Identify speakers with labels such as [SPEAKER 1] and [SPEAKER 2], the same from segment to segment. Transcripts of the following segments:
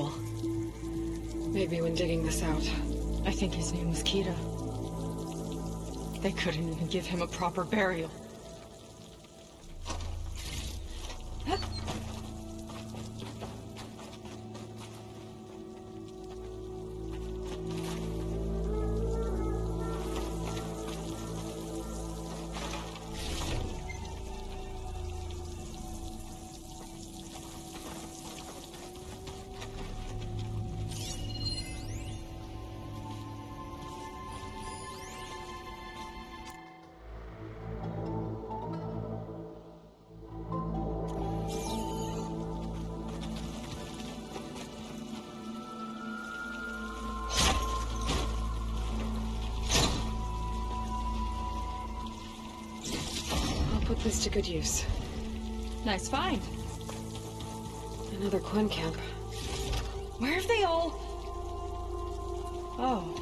[SPEAKER 1] Mural. Maybe when digging this out.
[SPEAKER 2] I think his name was Kira. They couldn't even give him a proper burial.
[SPEAKER 1] Put this to good use.
[SPEAKER 2] Nice find.
[SPEAKER 1] Another Quen camp.
[SPEAKER 2] Where have they all... Oh.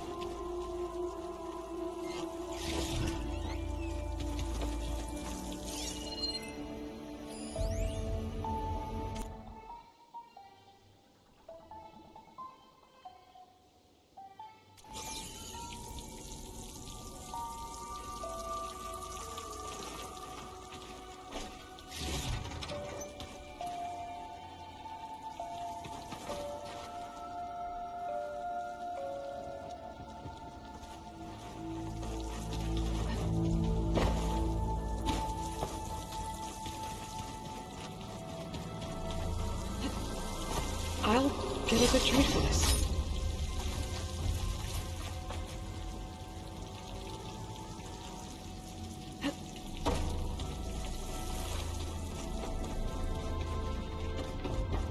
[SPEAKER 1] I'll get a good trade for this.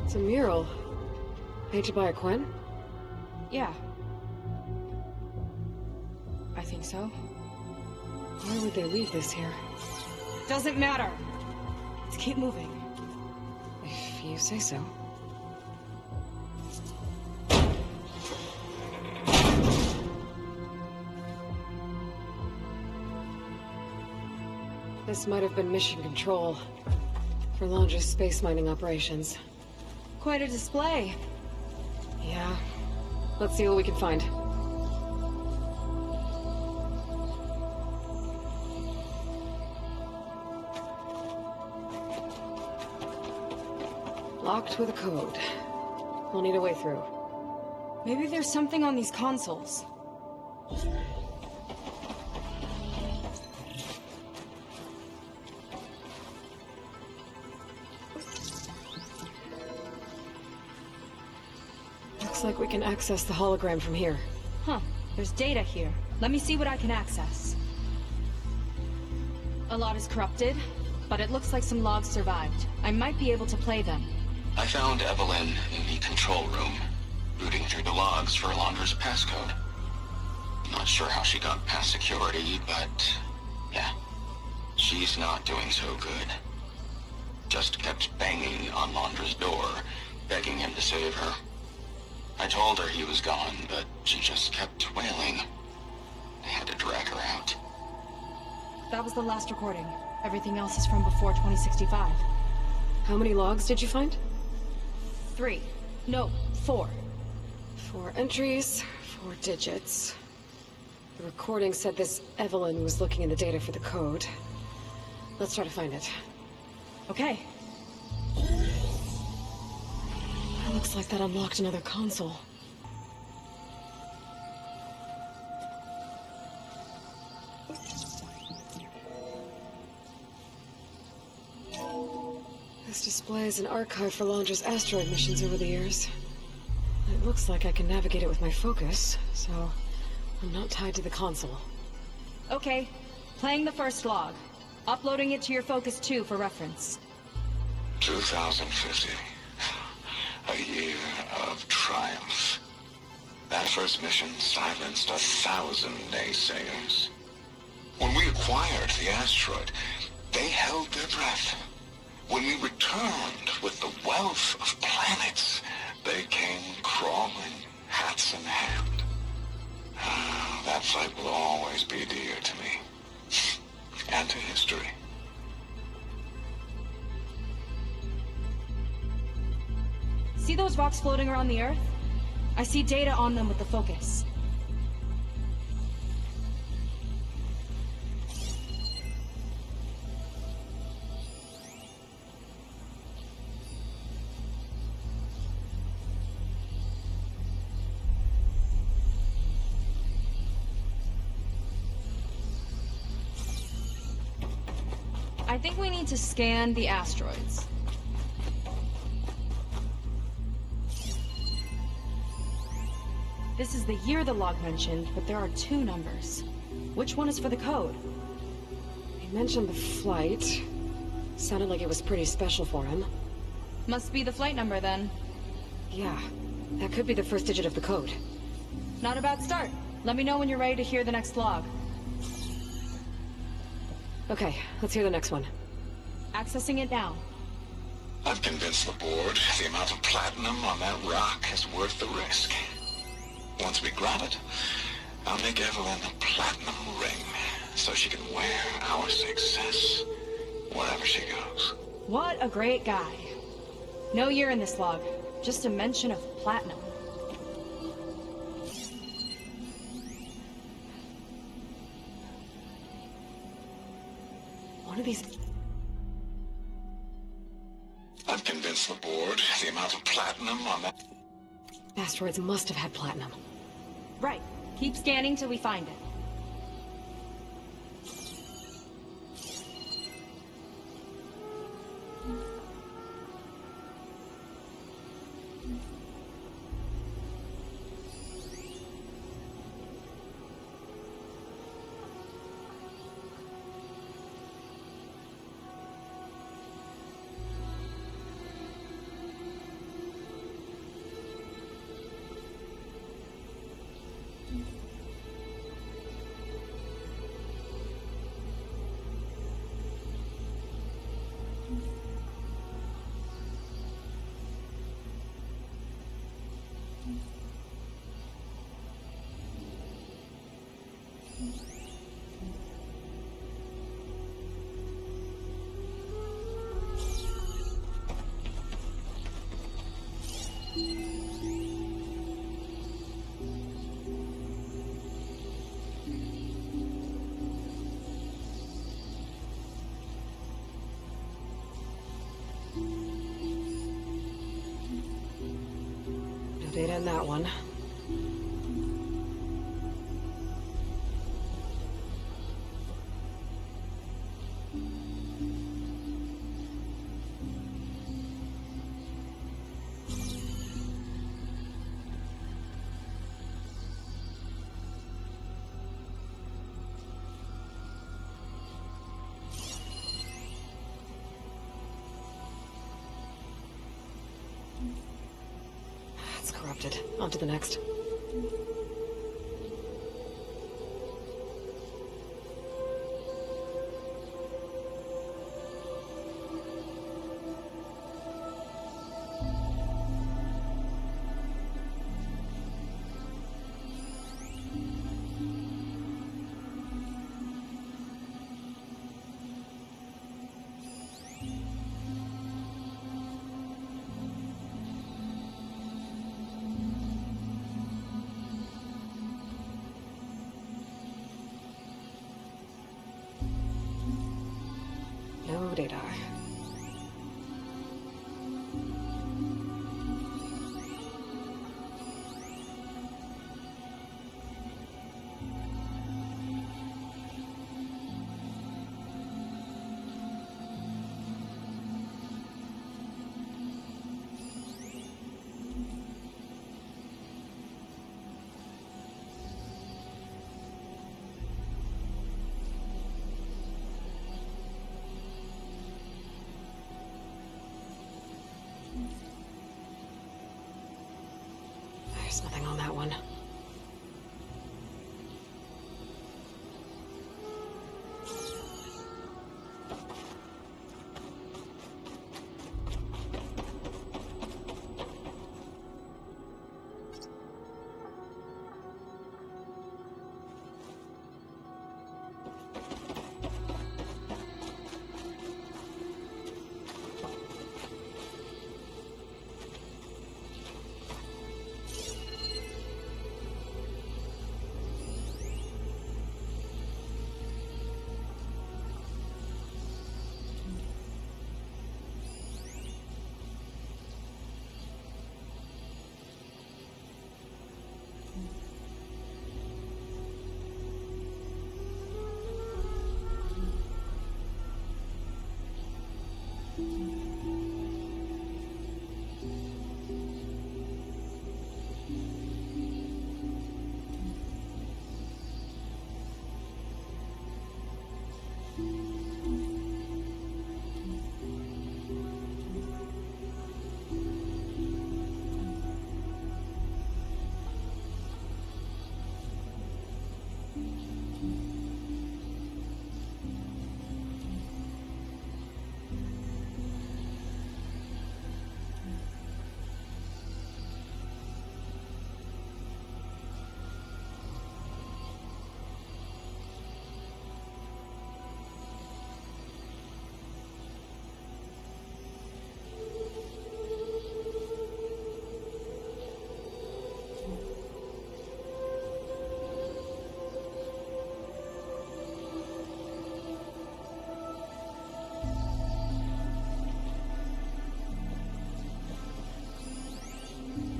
[SPEAKER 1] It's a mural. Painted by a Quen?
[SPEAKER 2] Yeah. I think so.
[SPEAKER 1] Why would they leave this here?
[SPEAKER 2] Doesn't matter. Let's keep moving.
[SPEAKER 1] If you say so. This might have been mission control for Landra's space mining operations.
[SPEAKER 2] Quite a display.
[SPEAKER 1] Yeah. Let's see what we can find. Locked with a code. We'll need a way through.
[SPEAKER 2] Maybe there's something on these consoles.
[SPEAKER 1] Looks like we can access the hologram from here.
[SPEAKER 2] Huh. There's data here. Let me see what I can access. A lot is corrupted, but it looks like some logs survived. I might be able to play them.
[SPEAKER 3] I found Evelyn in the control room, rooting through the logs for Alondra's passcode. Not sure how she got past security, but yeah, she's not doing so good. Just kept banging on Alondra's door, begging him to save her. I told her he was gone, but she just kept wailing. I had to drag her out.
[SPEAKER 2] That was the last recording. Everything else is from before 2065.
[SPEAKER 1] How many logs did you find?
[SPEAKER 2] 3. No, 4.
[SPEAKER 1] 4 entries, 4 digits. The recording said this Evelyn was looking in the data for the code. Let's try to find it.
[SPEAKER 2] Okay.
[SPEAKER 1] It looks like that unlocked another console. This displays an archive for Landra's asteroid missions over the years. It looks like I can navigate it with my focus, so I'm not tied to the console.
[SPEAKER 2] Okay. Playing the first log. Uploading it to your Focus 2 for reference.
[SPEAKER 3] 2050. A year of triumph. That first mission silenced 1,000 naysayers. When we acquired the asteroid, they held their breath. When we returned with the wealth of planets, they came crawling, hats in hand. That fight will always be dear to me. And to history.
[SPEAKER 2] See See those rocks floating around the Earth? I see data on them with the focus. I think we need to scan the asteroids. This is the year the log mentioned, but there are 2 numbers. Which one is for the code?
[SPEAKER 1] He mentioned the flight. Sounded like it was pretty special for him.
[SPEAKER 2] Must be the flight number then.
[SPEAKER 1] Yeah, that could be the first digit of the code.
[SPEAKER 2] Not a bad start. Let me know when you're ready to hear the next log.
[SPEAKER 1] Okay, let's hear the next one.
[SPEAKER 2] Accessing it now.
[SPEAKER 3] I've convinced the board the amount of platinum on that rock is worth the risk. Once we grab it, I'll make Evelyn a platinum ring, so she can wear our success wherever she goes.
[SPEAKER 2] What a great guy. No year in this log, just a mention of platinum.
[SPEAKER 1] One of these...
[SPEAKER 3] I've convinced the board the amount of platinum on that...
[SPEAKER 1] asteroids must have had platinum.
[SPEAKER 2] Right. Keep scanning till we find it.
[SPEAKER 1] No data in that one. It's corrupted. On to the next. No data. There's nothing on that one.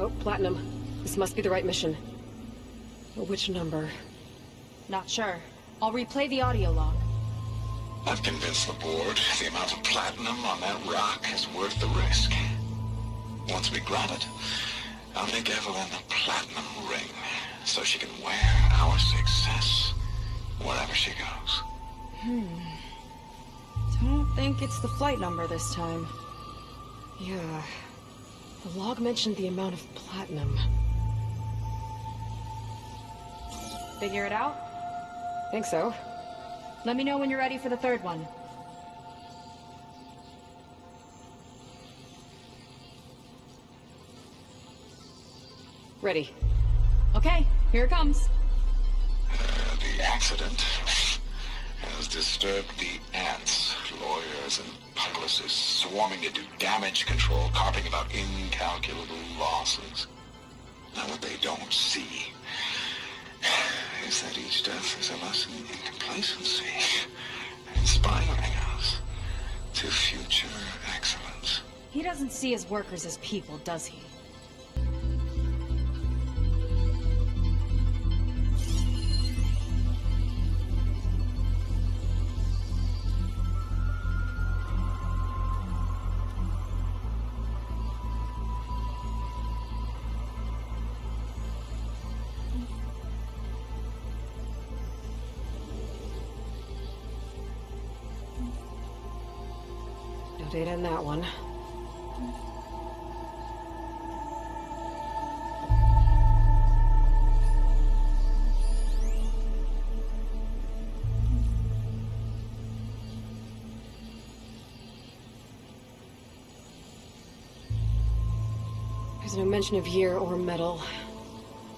[SPEAKER 1] Oh, Platinum. This must be the right mission. But which number?
[SPEAKER 2] Not sure. I'll replay the audio log.
[SPEAKER 3] I've convinced the board the amount of platinum on that rock is worth the risk. Once we grab it, I'll make Evelyn a platinum ring, so she can wear our success wherever she goes.
[SPEAKER 2] Don't think it's the flight number this time.
[SPEAKER 1] Yeah. The log mentioned the amount of platinum.
[SPEAKER 2] Figure it out?
[SPEAKER 1] Think so.
[SPEAKER 2] Let me know when you're ready for the third one.
[SPEAKER 1] Ready.
[SPEAKER 2] Okay, here it comes.
[SPEAKER 3] The accident has disturbed the ants, lawyers and publicists swarming to do damage control, carping about incalculable losses. Now what they don't see is that each death is a lesson in complacency, inspiring us to future excellence.
[SPEAKER 2] He doesn't see his workers as people, does he?
[SPEAKER 1] No data in that one. There's no mention of year or metal.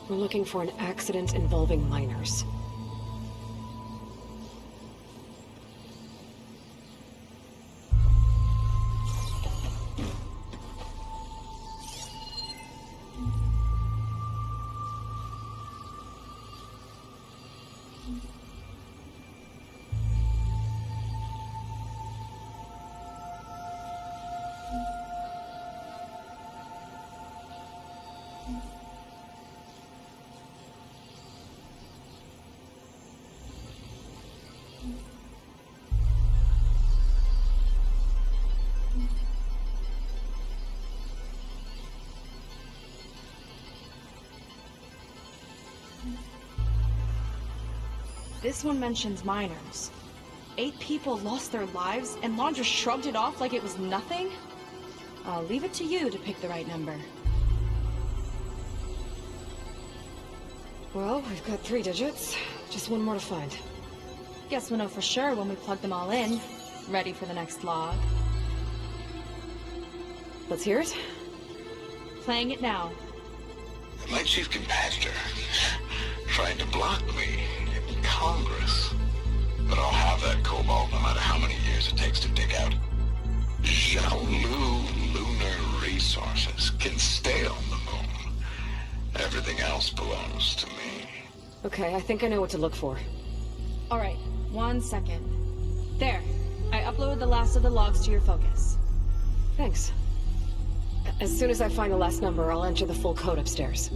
[SPEAKER 1] We're looking for an accident involving miners.
[SPEAKER 2] This one mentions miners. 8 people lost their lives, and Lon just shrugged it off like it was nothing? I'll leave it to you to pick the right number.
[SPEAKER 1] Well, we've got 3 digits. Just one more to find.
[SPEAKER 2] Guess we'll know for sure when we plug them all in. Ready for the next log.
[SPEAKER 1] Let's hear it.
[SPEAKER 2] Playing it now.
[SPEAKER 3] My chief competitor tried to block me in Congress. But I'll have that cobalt no matter how many years it takes to dig out. Xiaolu lunar resources can stay on the moon. Everything else belongs to me.
[SPEAKER 1] Okay, I think I know what to look for.
[SPEAKER 2] Alright, 1 second. There. I uploaded the last of the logs to your focus.
[SPEAKER 1] Thanks. As soon as I find the last number, I'll enter the full code upstairs.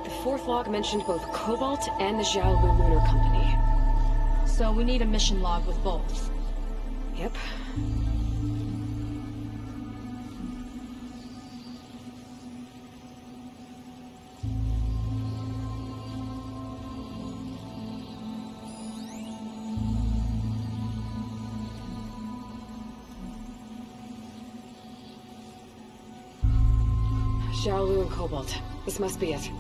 [SPEAKER 1] The 4th log mentioned both Cobalt and the Xiaolu Lunar Company.
[SPEAKER 2] So we need a mission log with both.
[SPEAKER 1] Yep. Xiaolu and Cobalt. This must be it.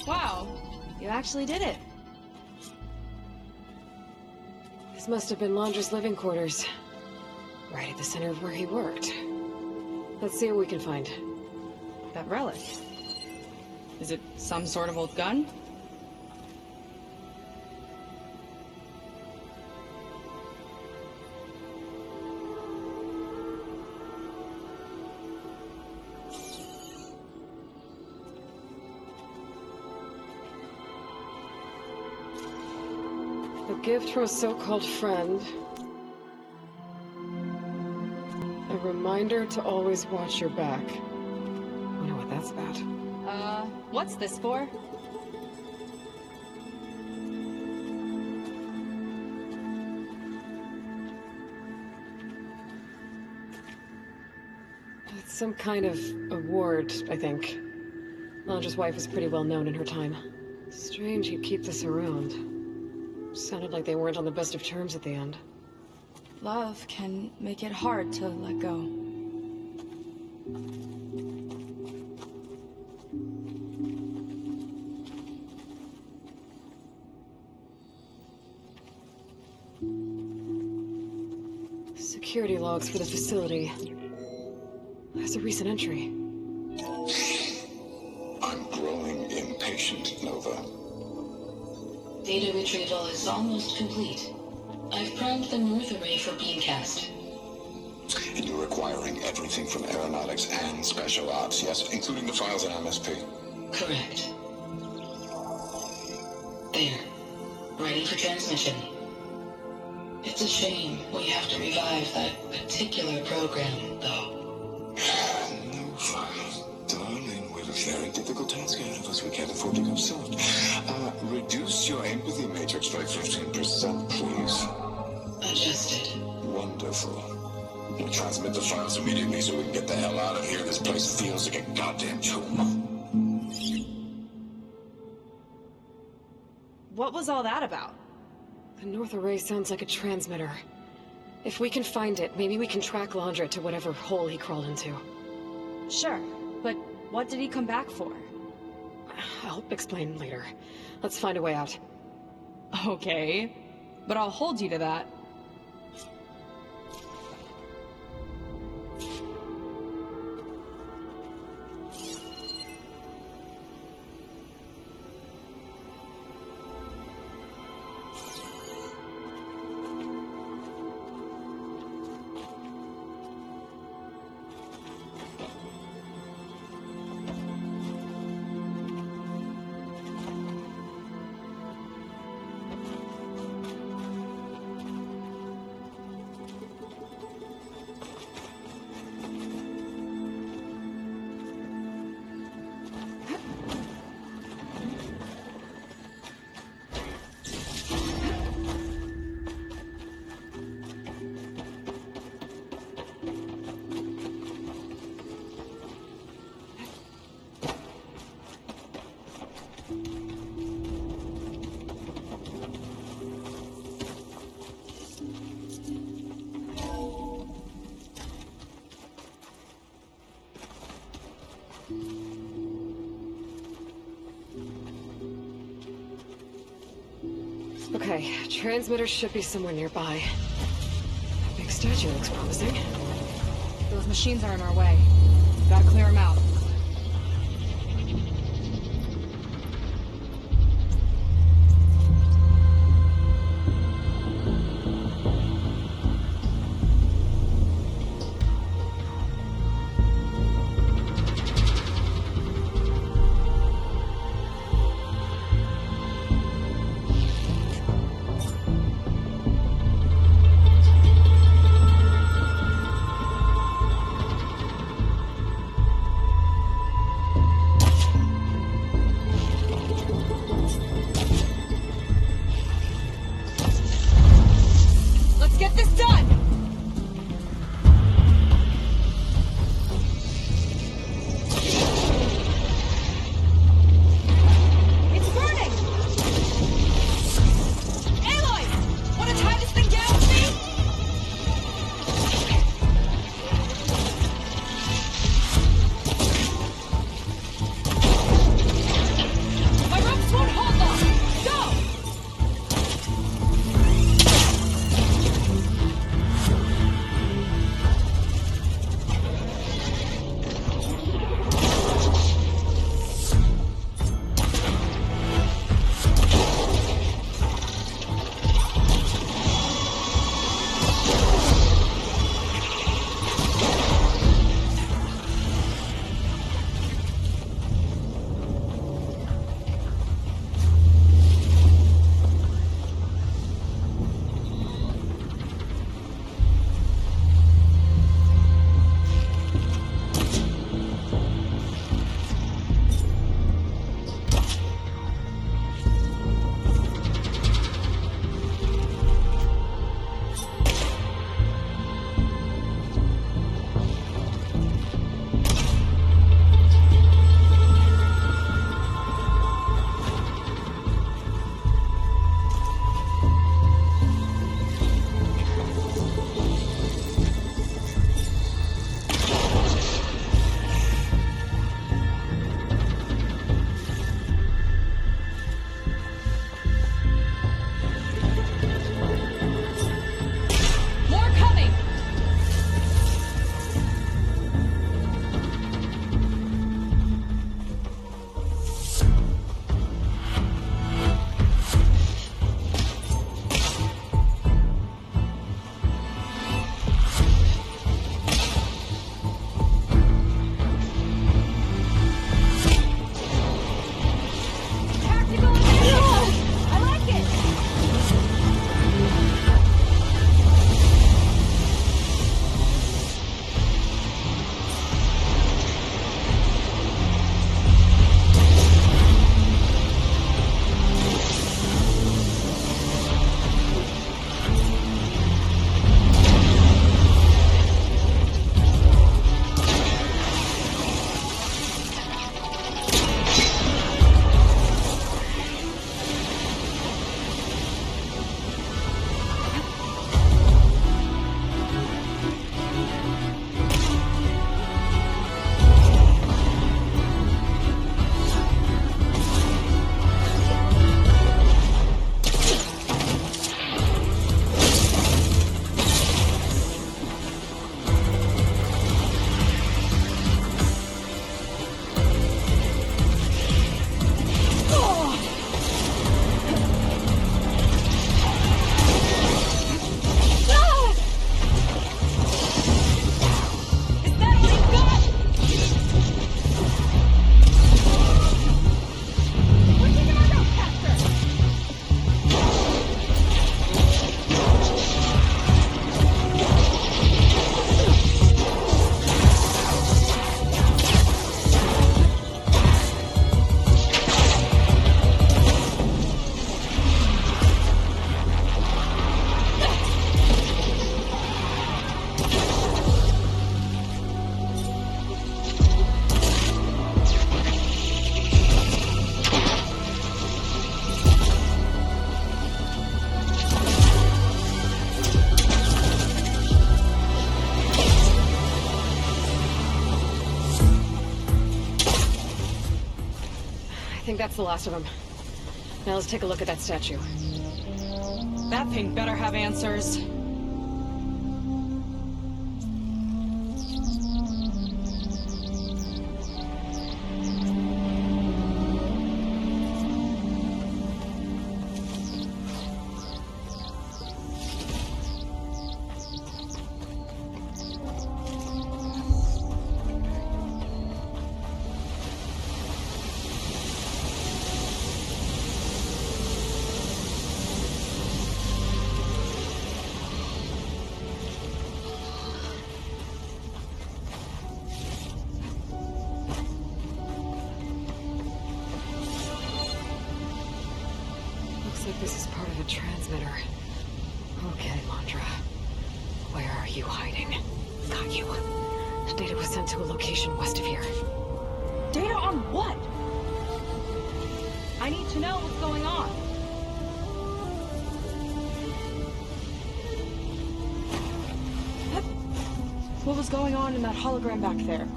[SPEAKER 2] Wow, you actually did it.
[SPEAKER 1] This must have been Laundra's living quarters. Right at the center of where he worked. Let's see what we can find.
[SPEAKER 2] That relic. Is it some sort of old gun?
[SPEAKER 1] A gift from a so-called friend. A reminder to always watch your back. I know what that's about.
[SPEAKER 2] What's this for?
[SPEAKER 1] It's some kind of award, I think. Laundra's wife was pretty well known in her time. Strange he'd keep this around. Sounded like they weren't on the best of terms at the end.
[SPEAKER 2] Love can make it hard to let go.
[SPEAKER 1] Security logs for the facility. There's a recent entry.
[SPEAKER 3] I'm growing impatient, Nova.
[SPEAKER 4] Data retrieval is almost complete. I've primed the North Array for beamcast.
[SPEAKER 3] And you're acquiring everything from aeronautics and special ops, yes? Including the files in MSP.
[SPEAKER 4] Correct. There. Ready for transmission. It's a shame we have to revive that particular program, though.
[SPEAKER 3] Nova, darling, we have a very difficult task ahead of us. We can't afford to go soft. Reduce your empathy matrix by 15%, please.
[SPEAKER 4] Adjusted.
[SPEAKER 3] Wonderful. We'll transmit the files immediately so we can get the hell out of here. This place feels like a goddamn tomb.
[SPEAKER 2] What was all that about?
[SPEAKER 1] The North Array sounds like a transmitter. If we can find it, maybe we can track Laundra to whatever hole he crawled into.
[SPEAKER 2] Sure, but what did he come back for?
[SPEAKER 1] I'll explain later. Let's find a way out.
[SPEAKER 2] Okay, but I'll hold you to that.
[SPEAKER 1] Okay, transmitter should be somewhere nearby. That big statue looks promising.
[SPEAKER 2] Those machines are in our way. Gotta clear them out. get this done! It's burning! Aloy! Wanna tie this thing down with me? My ropes won't hold long! Go! More coming! Tactical advantage! I like it! Is that all you've got? We're taking our rope capture!
[SPEAKER 1] I think that's the last of them. Now let's take a look at that statue.
[SPEAKER 2] That thing better have answers.
[SPEAKER 1] Looks like this is part of a transmitter. Okay, Mandra. Where are you hiding? Got you. The data was sent to a location west of here.
[SPEAKER 2] Data on what? I need to know what's going on. What was going on in that hologram back there?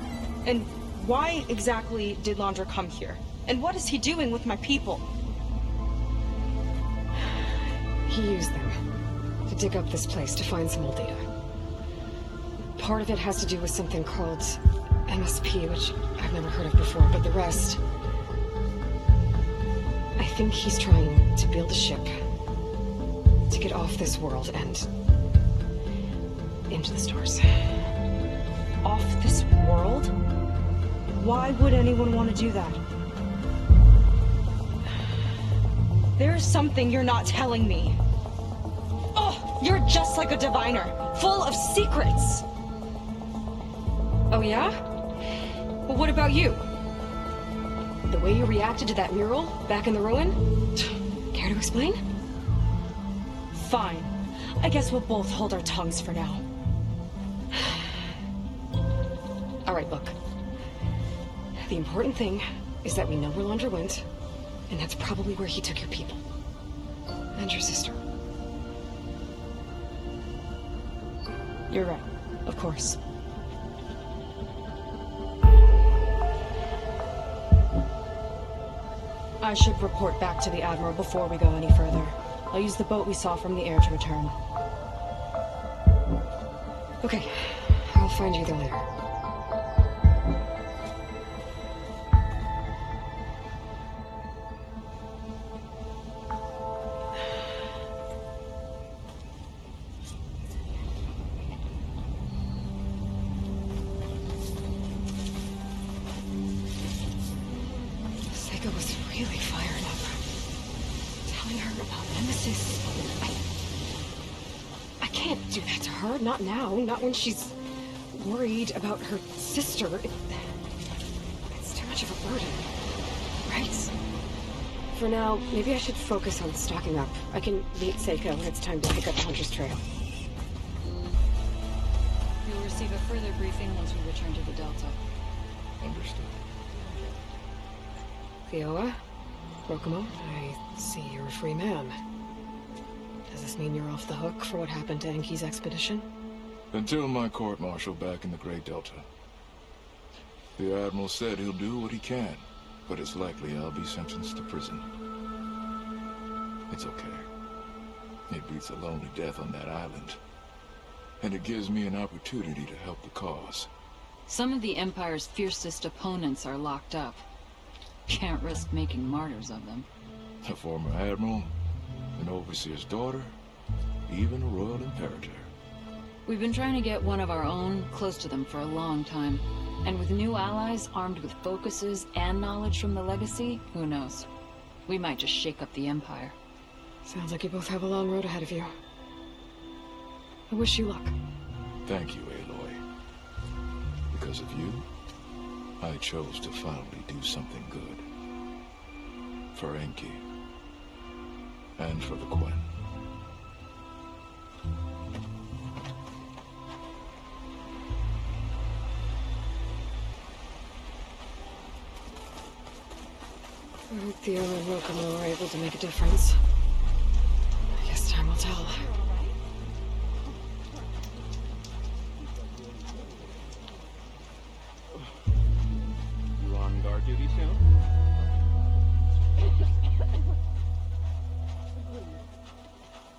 [SPEAKER 2] And why exactly did Landra come here? And what is he doing with my people?
[SPEAKER 1] He used them to dig up this place to find some old data. Part of it has to do with something called MSP, which I've never heard of before, but the rest... I think he's trying to build a ship to get off this world and into the stars.
[SPEAKER 2] Off this world? Why would anyone want to do that? There's something you're not telling me. Oh, you're just like a diviner, full of secrets.
[SPEAKER 1] Oh yeah? Well, what about you? The way you reacted to that mural back in the ruin? Care to explain?
[SPEAKER 2] Fine. I guess we'll both hold our tongues for now.
[SPEAKER 1] All right, look. The important thing is that we know where Landra went, and that's probably where he took your people. And your sister.
[SPEAKER 2] You're right, of course. I should report back to the Admiral before we go any further. I'll use the boat we saw from the air to return.
[SPEAKER 1] Okay, I'll find you there later. Was really fired up. Telling her about Nemesis. I can't do that to her. Not now. Not when she's worried about her sister. It's too much of a burden. Right? For now, maybe I should focus on stocking up. I can meet Seika when it's time to pick up the Hunter's Trail.
[SPEAKER 5] You'll receive a further briefing once we return to the Delta.
[SPEAKER 3] Understood.
[SPEAKER 1] Theoa, Rokomo, I see you're a free man. Does this mean you're off the hook for what happened to Enki's expedition?
[SPEAKER 6] Until my court-martial back in the Great Delta. The Admiral said he'll do what he can, but it's likely I'll be sentenced to prison. It's okay. It beats a lonely death on that island. And it gives me an opportunity to help the cause.
[SPEAKER 5] Some of the Empire's fiercest opponents are locked up. Can't risk making martyrs of them.
[SPEAKER 6] A former admiral, an overseer's daughter, even a royal imperator.
[SPEAKER 5] We've been trying to get one of our own close to them for a long time. And with new allies armed with focuses and knowledge from the Legacy, who knows? We might just shake up the Empire.
[SPEAKER 1] Sounds like you both have a long road ahead of you. I wish you luck.
[SPEAKER 6] Thank you, Aloy. Because of you, I chose to finally do something good. For Enki. And for the Quen.
[SPEAKER 1] I hope Theo and Rokomo are able to make a difference. I guess time will tell.
[SPEAKER 7] You on guard duty soon?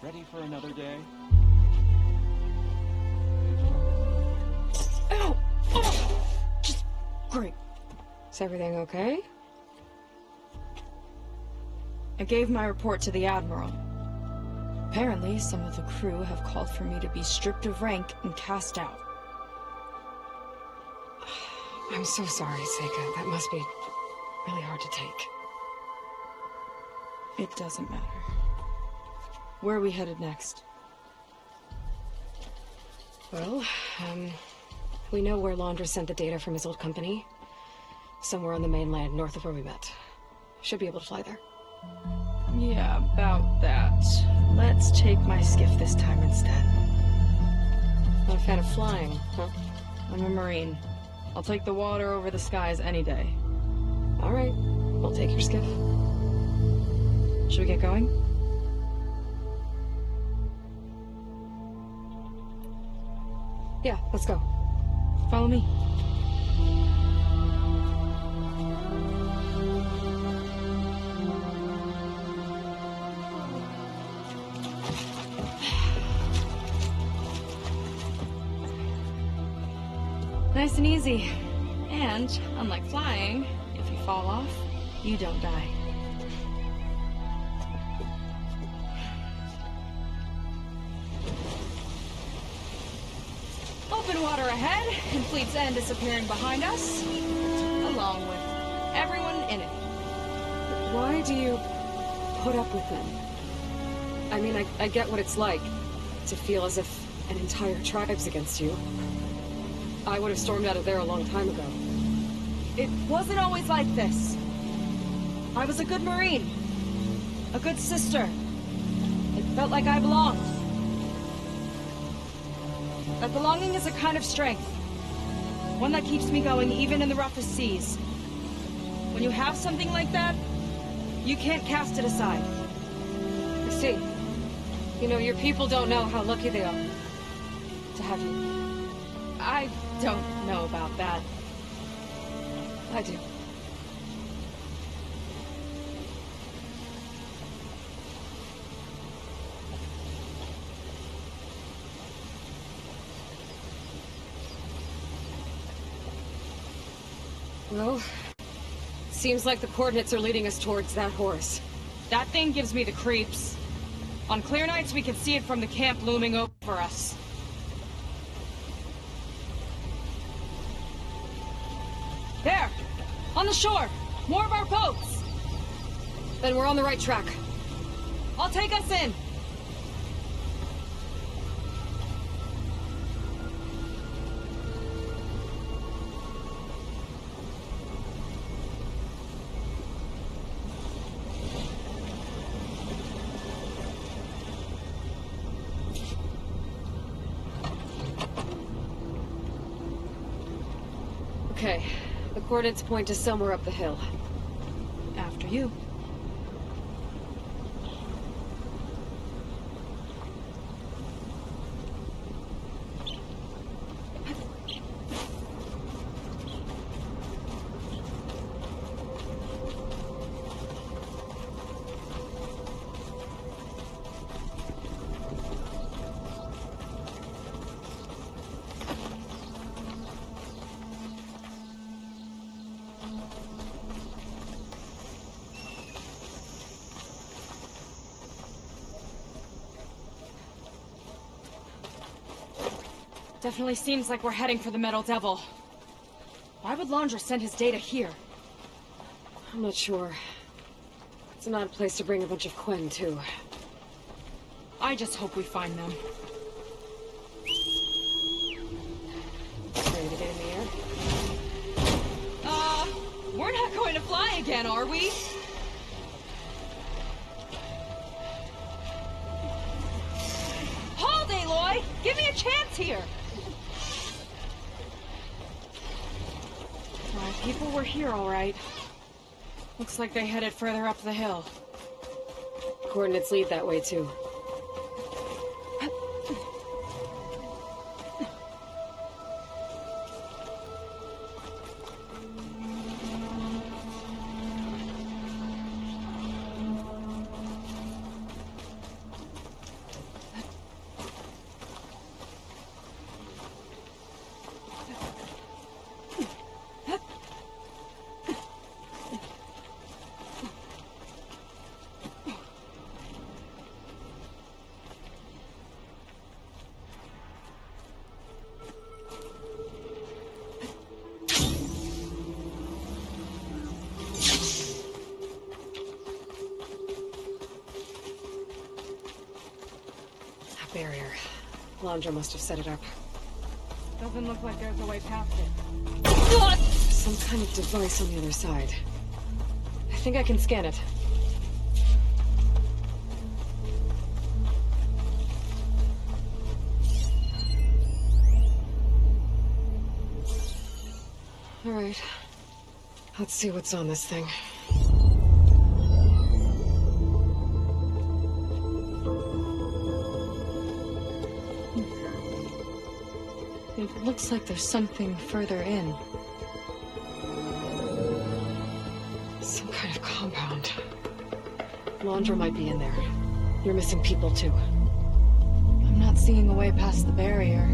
[SPEAKER 7] Ready for another day?
[SPEAKER 1] Ow! Oh! Just great. Is everything okay?
[SPEAKER 2] I gave my report to the Admiral. Apparently, some of the crew have called for me to be stripped of rank and cast out.
[SPEAKER 1] I'm so sorry, Seika. That must be really hard to take.
[SPEAKER 2] It doesn't matter. Where are we headed next?
[SPEAKER 1] Well, we know where Landra sent the data from his old company. Somewhere on the mainland, north of where we met. Should be able to fly there.
[SPEAKER 2] Yeah, about that. Let's take my skiff this time instead.
[SPEAKER 1] Fan of flying, huh?
[SPEAKER 2] I'm a Marine. I'll take the water over the skies any day.
[SPEAKER 1] All right, I'll take your skiff.
[SPEAKER 2] Should we get going?
[SPEAKER 1] Yeah, let's go.
[SPEAKER 2] Follow me. Nice and easy. And, unlike flying, if you fall off, you don't die. Open water ahead, and Fleet's End disappearing behind us, along with everyone in it.
[SPEAKER 1] Why do you put up with them? I mean, I get what it's like to feel as if an entire tribe's against you. I would have stormed out of there a long time ago.
[SPEAKER 2] It wasn't always like this. I was a good Marine. A good sister. It felt like I belonged. That belonging is a kind of strength. One that keeps me going even in the roughest seas. When you have something like that, you can't cast it aside.
[SPEAKER 1] I see. You know, your people don't know how lucky they are to have you.
[SPEAKER 2] I don't know about that.
[SPEAKER 1] I do. Well, seems like the coordinates are leading us towards that horse.
[SPEAKER 2] That thing gives me the creeps. On clear nights, we can see it from the camp looming over us. There! On the shore! More of our boats!
[SPEAKER 1] Then we're on the right track.
[SPEAKER 2] I'll take us in!
[SPEAKER 1] Okay, the coordinates point to somewhere up the hill.
[SPEAKER 2] After you. Definitely seems like we're heading for the Metal Devil. Why would Laundra send his data here?
[SPEAKER 1] I'm not sure. It's not a place to bring a bunch of Quen to.
[SPEAKER 2] I just hope we find them.
[SPEAKER 1] Ready to get in the air?
[SPEAKER 2] We're not going to fly again, are we? Hold, Aloy! Give me a chance here! My people were here, all right. Looks like they headed further up the hill.
[SPEAKER 1] Coordinates lead that way, too. Barrier. Laundra must have set it up.
[SPEAKER 2] Doesn't look like there's a way past it.
[SPEAKER 1] Some kind of device on the other side. I think I can scan it. All right. Let's see what's on this thing.
[SPEAKER 2] It looks like there's something further in.
[SPEAKER 1] Some kind of compound. Laundra might be in there. You're missing people too.
[SPEAKER 2] I'm not seeing a way past the barrier.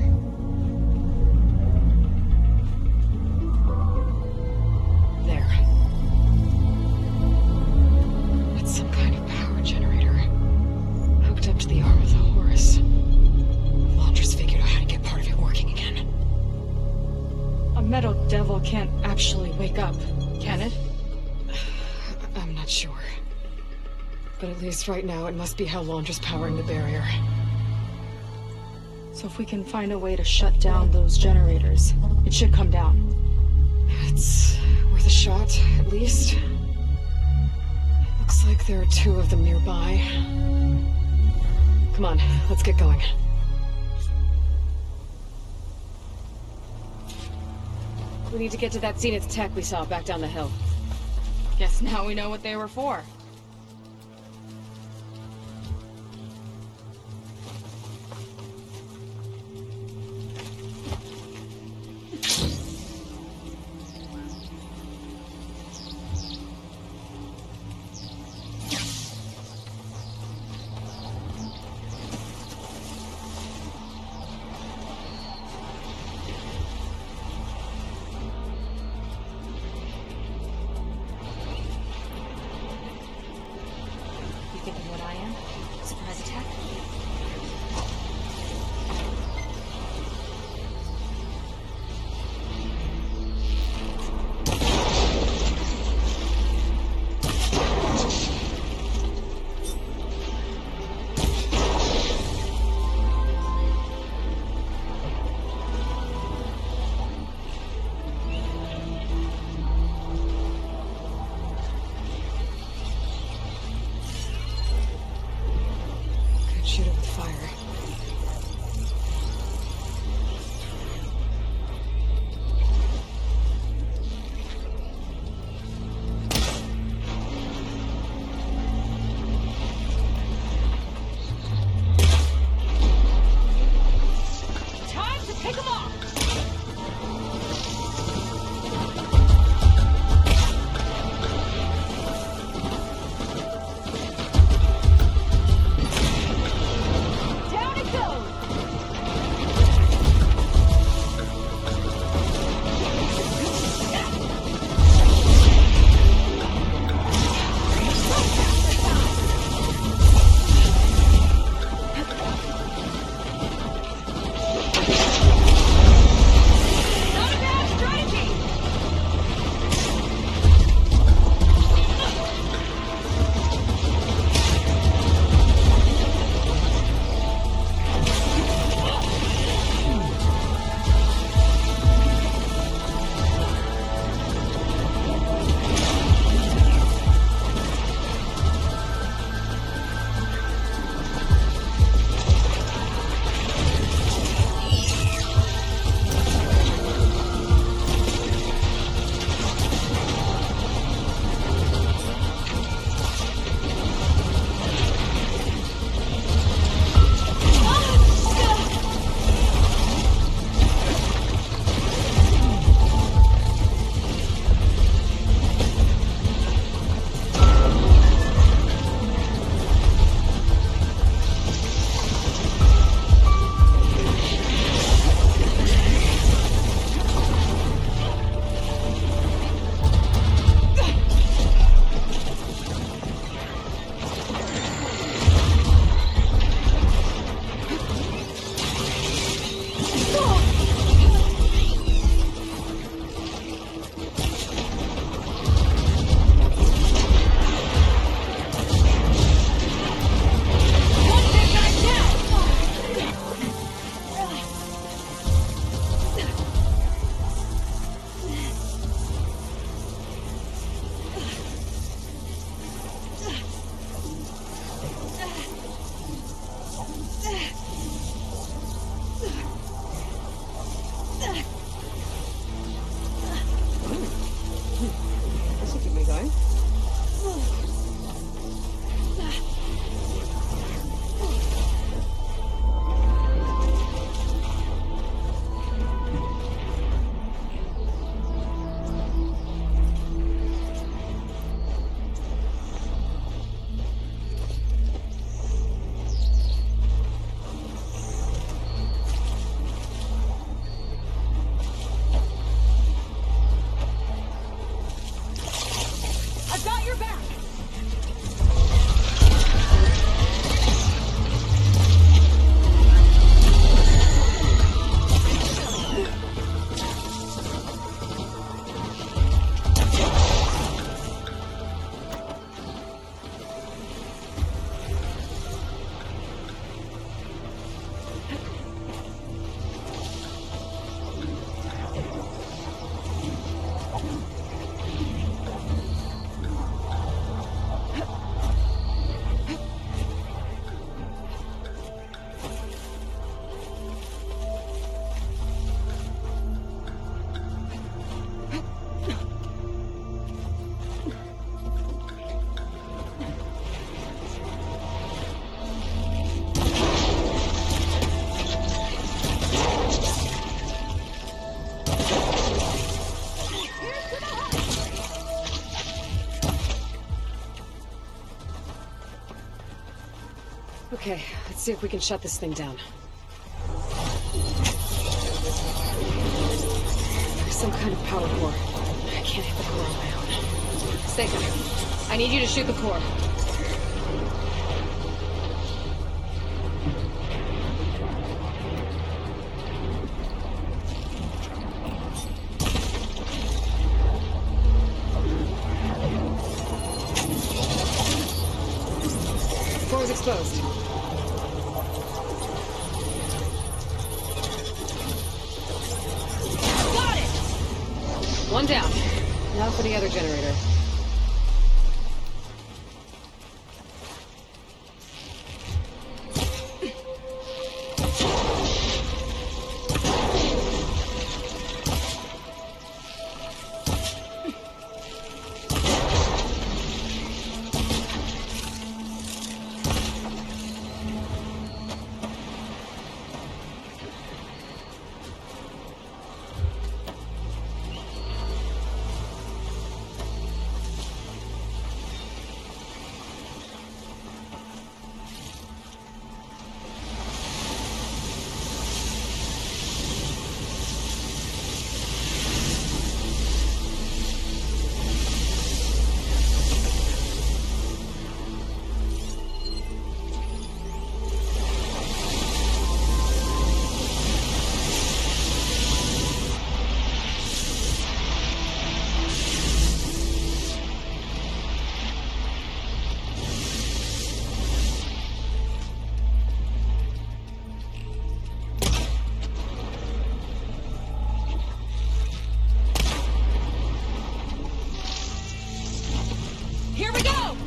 [SPEAKER 1] There. It's some kind of power generator. Hooked up to the arm of the horse. Laundra's figured out how to get part of it working again.
[SPEAKER 2] A metal devil can't actually wake up, can it?
[SPEAKER 1] I'm not sure. But at least right now, it must be how Laundra's powering the barrier.
[SPEAKER 2] So if we can find a way to shut down those generators, it should come down.
[SPEAKER 1] It's worth a shot, at least. Looks like there are 2 of them nearby. Come on, let's get going. We need to get to that Zenith tech we saw back down the hill.
[SPEAKER 2] Guess now we know what they were for.
[SPEAKER 1] Okay, let's see if we can shut this thing down. There's some kind of power core. I can't hit the core on my own. Seika, I need you to shoot the core. Core is exposed.
[SPEAKER 2] Got it!
[SPEAKER 1] One down. Now for the other generator.
[SPEAKER 2] Here we go!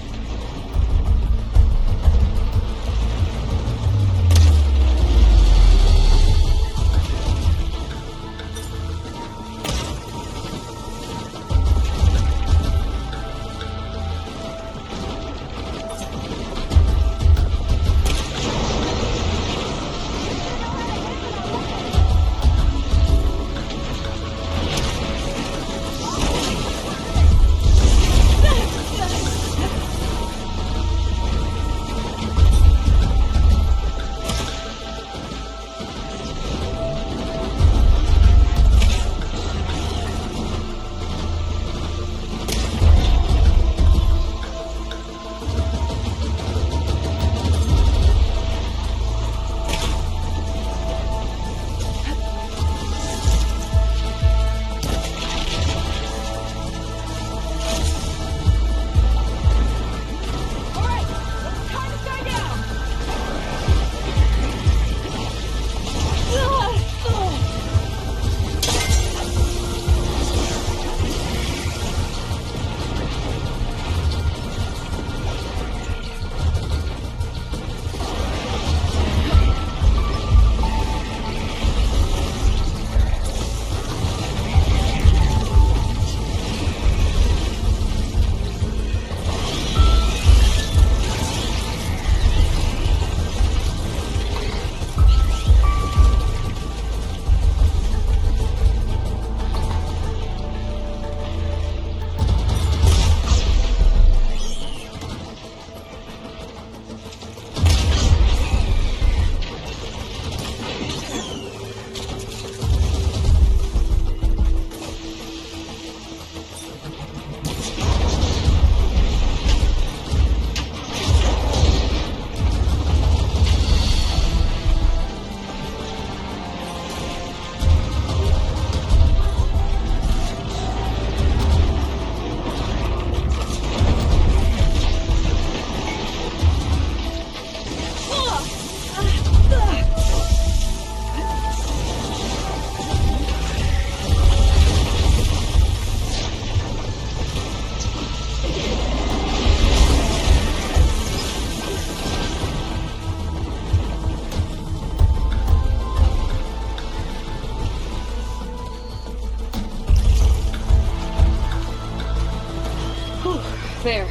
[SPEAKER 1] There.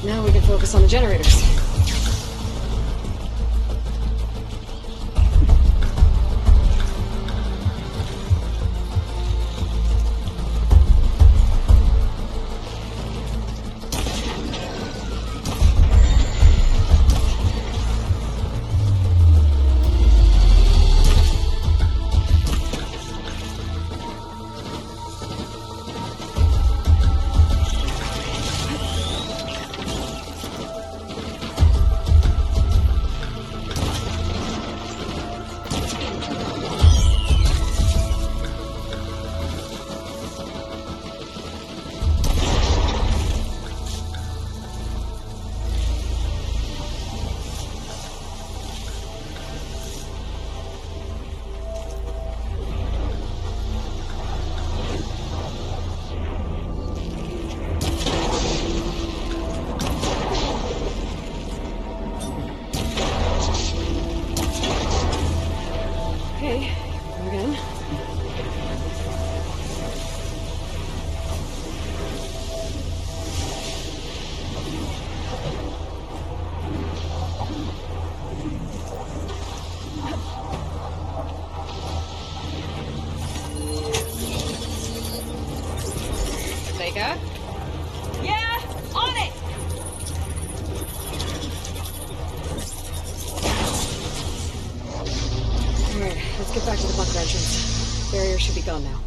[SPEAKER 1] Now we can focus on the generators. Okay, here we go again. Vega?
[SPEAKER 2] Yeah, on it!
[SPEAKER 1] Alright, let's get back to the bunker entrance. Barrier should be gone now.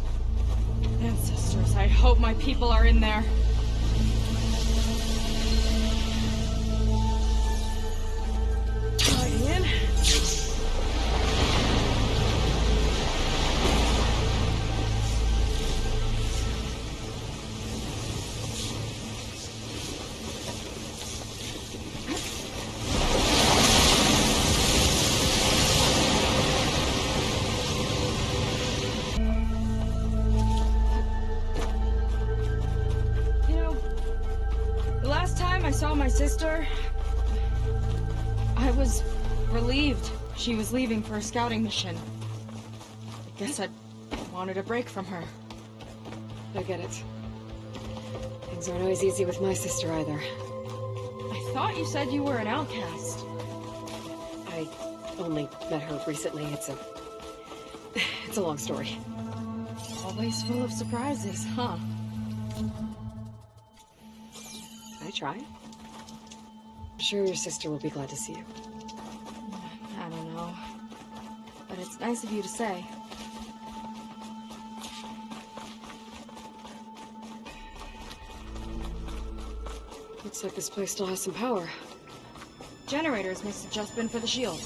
[SPEAKER 2] Ancestors, I hope my people are in there. Sliding in. I saw my sister, I was relieved she was leaving for a scouting mission. I guess I wanted a break from her.
[SPEAKER 1] I get it. Things aren't always easy with my sister either.
[SPEAKER 2] I thought you said you were an outcast.
[SPEAKER 1] I only met her recently. It's a long story.
[SPEAKER 2] Always full of surprises, huh?
[SPEAKER 1] I try. I'm sure your sister will be glad to see you.
[SPEAKER 2] I don't know. But it's nice of you to say.
[SPEAKER 1] Looks like this place still has some power.
[SPEAKER 2] Generators must have just been for the shield.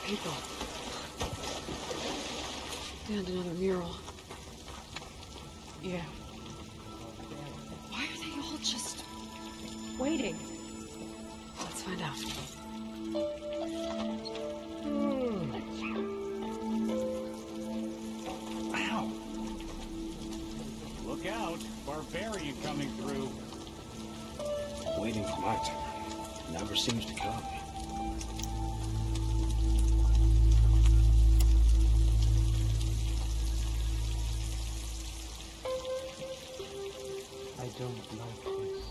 [SPEAKER 1] People. And another mural.
[SPEAKER 2] Yeah. Why are they all just waiting?
[SPEAKER 1] Let's find out.
[SPEAKER 8] Ow! Look out! Barbarian coming through.
[SPEAKER 9] Waiting for my turn. Never seems to come.
[SPEAKER 7] I don't like this.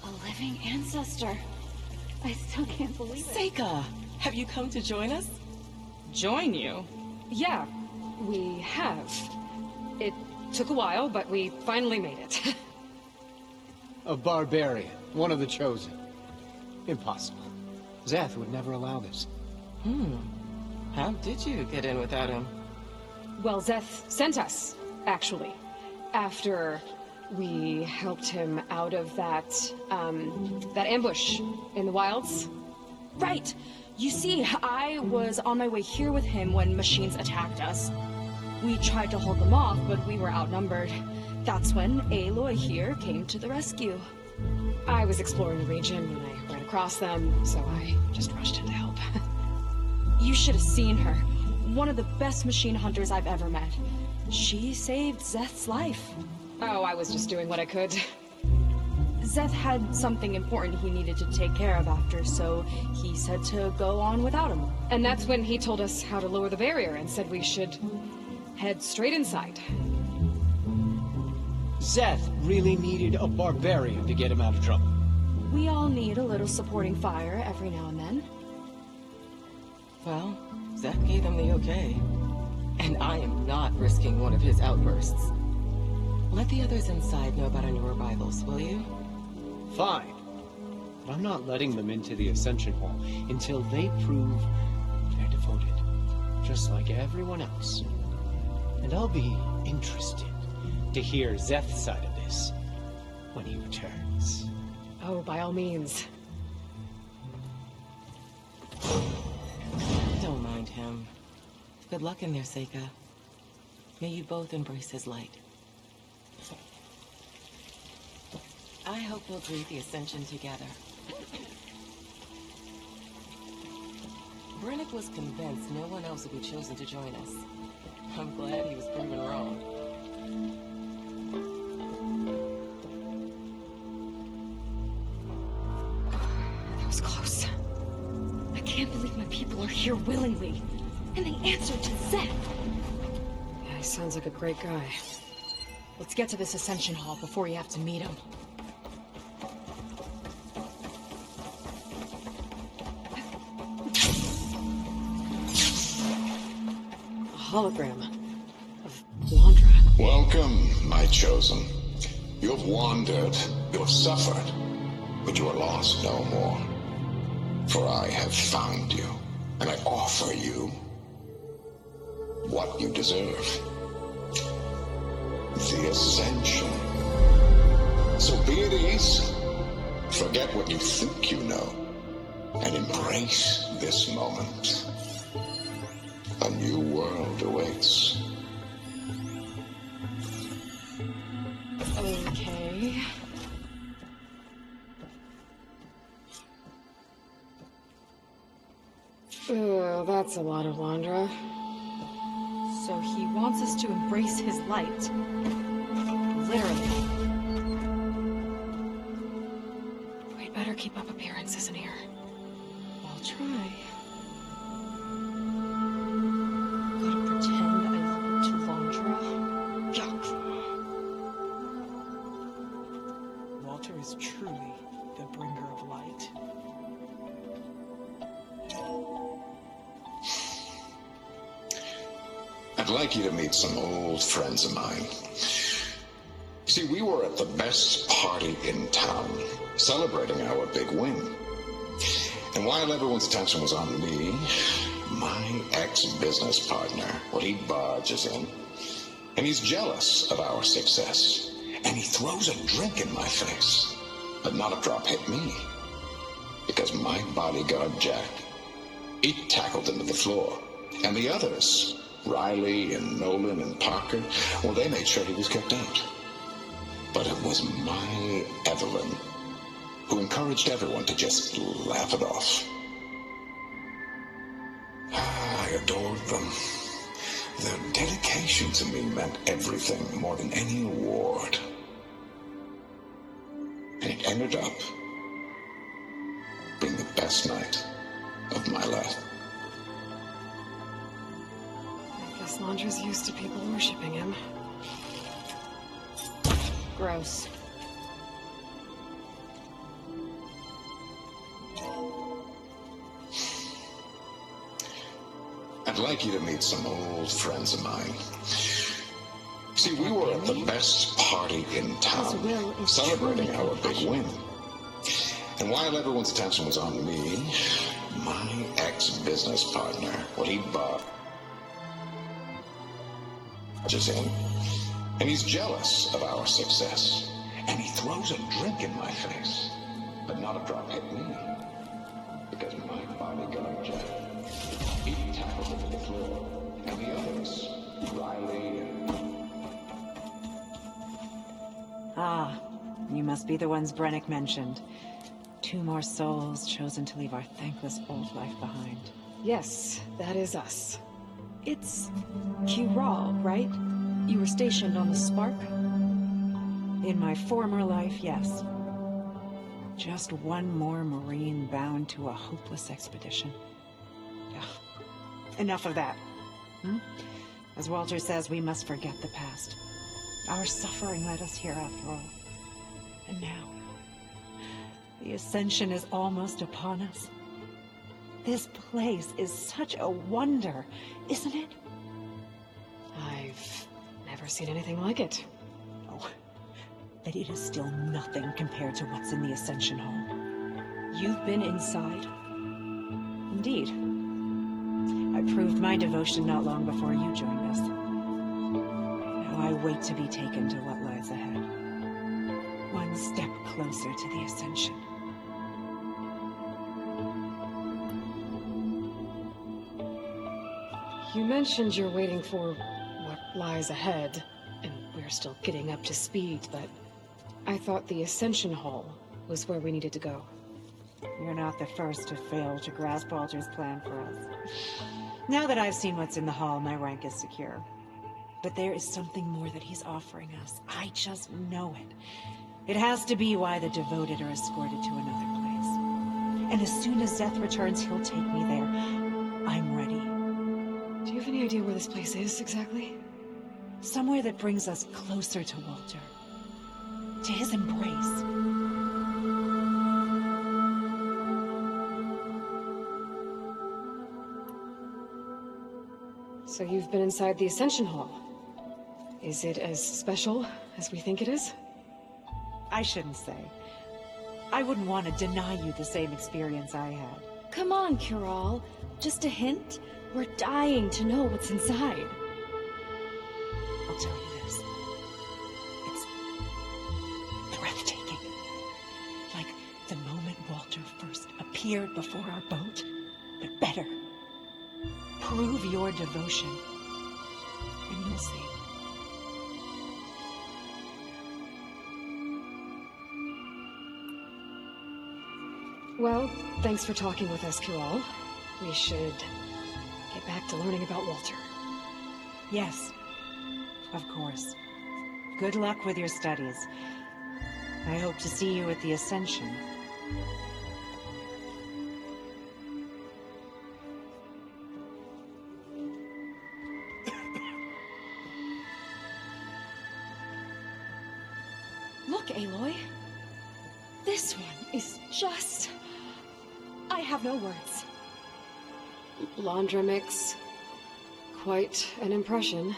[SPEAKER 10] A living ancestor. I still can't believe it.
[SPEAKER 11] Seika, have you come to join us?
[SPEAKER 2] Join you?
[SPEAKER 1] Yeah, we have. It took a while, but we finally made it.
[SPEAKER 9] A barbarian, one of the chosen. Impossible. Zeth would never allow this.
[SPEAKER 11] How did you get in without him?
[SPEAKER 1] Well, Zeth sent us, actually. After we helped him out of that ambush in the wilds.
[SPEAKER 2] Right! You see, I was on my way here with him when machines attacked us. We tried to hold them off, but we were outnumbered. That's when Aloy here came to the rescue.
[SPEAKER 1] I was exploring the region when I ran across them, so I just rushed in to help.
[SPEAKER 2] You should have seen her. One of the best machine hunters I've ever met. She saved Zeth's life.
[SPEAKER 1] Oh, I was just doing what I could.
[SPEAKER 2] Zeth had something important he needed to take care of after, so he said to go on without him.
[SPEAKER 1] And that's when he told us how to lower the barrier and said we should head straight inside.
[SPEAKER 9] Zeth really needed a barbarian to get him out of trouble.
[SPEAKER 2] We all need a little supporting fire every now and then.
[SPEAKER 11] Well, Zeth gave them the okay. And I am not risking one of his outbursts. Let the others inside know about our new arrivals, will you?
[SPEAKER 9] Fine. But I'm not letting them into the Ascension Hall until they prove they're devoted. Just like everyone else. And And I'll be interested to hear Zeth's side of this when he returns.
[SPEAKER 1] Oh, by all means.
[SPEAKER 11] Don't mind him. Good luck in there, Seika. May you both embrace his light. I hope we'll greet the Ascension together. Brennick was convinced no one else would be chosen to join us. I'm glad he was proven wrong.
[SPEAKER 1] That was close. I can't believe my people are here willingly. And they answered to Zeth. Yeah, he sounds like a great guy.
[SPEAKER 2] Let's get to this Ascension Hall before you have to meet him.
[SPEAKER 1] A hologram of Landra.
[SPEAKER 3] Welcome, my chosen. You have wandered, you have suffered, but you are lost no more. For I have found you, and I offer you what you deserve. The Ascension. So be at ease. Forget what you think you know, and embrace this moment. A new world awaits.
[SPEAKER 2] Okay.
[SPEAKER 1] That's a lot of Landra.
[SPEAKER 2] So he wants us to embrace his light. Literally.
[SPEAKER 1] We'd better keep up appearances in here.
[SPEAKER 2] I'll try. Gotta pretend I look to Landra. Yuck.
[SPEAKER 12] Walter is truly the bringer of light.
[SPEAKER 3] I'd like you to meet some old friends of mine. See, we were at the best party in town, celebrating our big win. And while everyone's attention was on me, my ex-business partner, well, he barges in, and he's jealous of our success. And he throws a drink in my face, but not a drop hit me. Because my bodyguard, Jack, he tackled him to the floor. And the others, Riley and Nolan and Parker, well, they made sure he was kept out. But it was my Evelyn who encouraged everyone to just laugh it off. I adored them. Their dedication to me meant everything more than any award. And it ended up being the best night of my life.
[SPEAKER 1] I guess Landra's used to people worshipping him.
[SPEAKER 2] Gross.
[SPEAKER 3] I'd like you to meet some old friends of mine. See, we were at the best party in town, celebrating our big win. And while everyone's attention was on me, my ex-business partner, well, he barges in, and he's jealous of our success. And he throws a drink in my face, but not a drop hit me. Because my bodyguard, Jack, he tackled him to the floor. And the others, Riley and...
[SPEAKER 13] Ah, you must be the ones Brennick mentioned. 2 more souls chosen to leave our thankless old life behind.
[SPEAKER 1] Yes, that is us.
[SPEAKER 2] It's Kiral, right? You were stationed on the Spark?
[SPEAKER 13] In my former life, yes. Just one more Marine bound to a hopeless expedition. Ugh. Enough of that. As Walter says, we must forget the past. Our suffering led us here after all. And now, the Ascension is almost upon us. This place is such a wonder, isn't it?
[SPEAKER 1] I've never seen anything like it.
[SPEAKER 13] Oh, but it is still nothing compared to what's in the Ascension Hall.
[SPEAKER 2] You've been inside?
[SPEAKER 13] Indeed. I proved my devotion not long before you joined us. wait to be taken to what lies ahead. One step closer to the ascension.
[SPEAKER 1] You mentioned you're waiting for what lies ahead, and we're still getting up to speed, but I thought the Ascension Hall was where we needed to go.
[SPEAKER 13] You're not the first to fail to grasp Walter's plan for us. Now that I've seen what's in the hall, my rank is secure. But there is something more that he's offering us. I just know it. It has to be why the devoted are escorted to another place. And as soon as Szeth returns, he'll take me there. I'm ready.
[SPEAKER 1] Do you have any idea where this place is, exactly?
[SPEAKER 13] Somewhere that brings us closer to Walter. To his embrace.
[SPEAKER 1] So you've been inside the Ascension Hall. Is it as special as we think it is?
[SPEAKER 13] I shouldn't say. I wouldn't want to deny you the same experience I had.
[SPEAKER 2] Come on, Kiral. Just a hint? We're dying to know what's inside.
[SPEAKER 13] I'll tell you this. It's breathtaking. Like the moment Walter first appeared before our boat, but better. Prove your devotion, and you'll see.
[SPEAKER 1] Well, thanks for talking with us, Kiral. We should get back to learning about Walter.
[SPEAKER 13] Yes, of course. Good luck with your studies. I hope to see you at the Ascension.
[SPEAKER 2] Look, Aloy. This one is just... I have no words.
[SPEAKER 1] Laundra mix. Quite an impression.